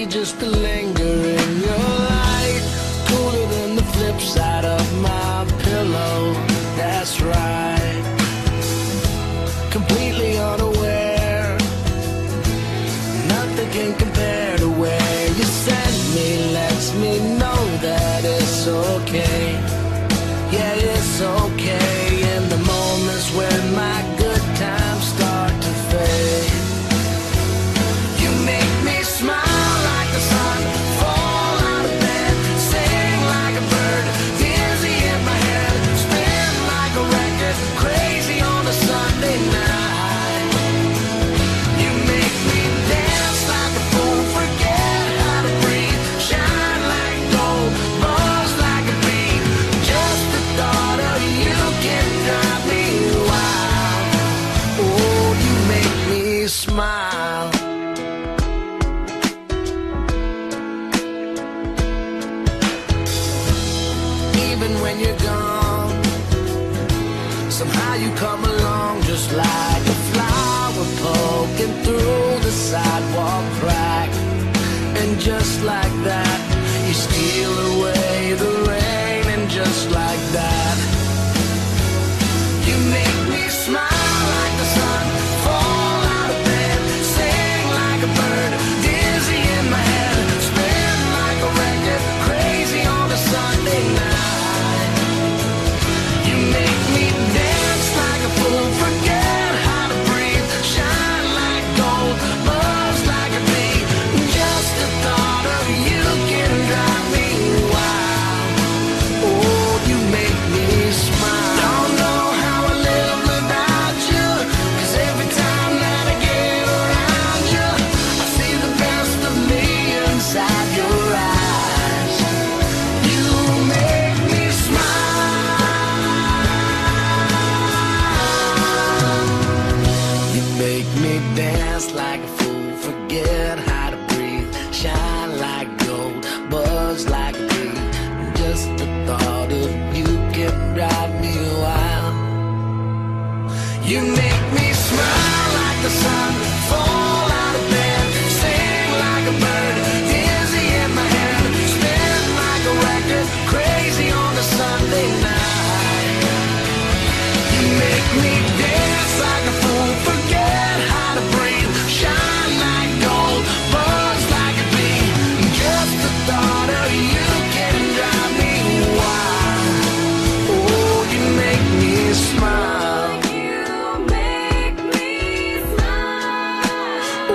just to linger in your light, cooler than the flip side of my pillow. That's right, completely unaware, nothing can compare to where you send me. Lets me know that it's okay. Yeah, it's okay in the moments when my good times start to fade. You make me smile like the sun, fall out of bed, sing like a bird, dizzy in my head, spin like a record, crazy on a Sunday night. You make me dance like a fool, forget how to breathe, shine like gold, buzz like a bee. Just the thought of you can drive me wild. Oh, you make me smile. Even when you're gone, somehow you come along just like a flower poking through the sidewalk crack. And just like that, you steal away the rain. And just like that, you make me smile like the sun, fall out of bed, sing like a bird, dizzy in my head, spin like a record, crazy on a Sunday night. You make me dance like a fool, forget how to breathe, shine like gold, buzz like a bee. Just the thought of you can drive me wild. Oh, you make me smile. Don't know how I live without you, 'cause every time that I get around you, I see the best of me inside your eyes. You make me smile. You make me dance like a fool, forget how to breathe, shine like gold, buzz like a bee. Just the thought of you can drive me wild. You make me smile like the sun, fall out of bed, sing like a bird, dizzy in my head, spin like a record, crazy on a Sunday night. You make me dance like a fool, forget how to breathe, shine like gold, buzz like a bee. Just the thought of you can drive me wild. Oh, you make me smile. You make me smile.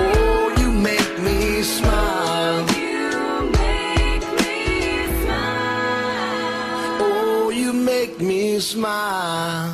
Oh, you make me smile. You make me smile. Oh, you make me smile.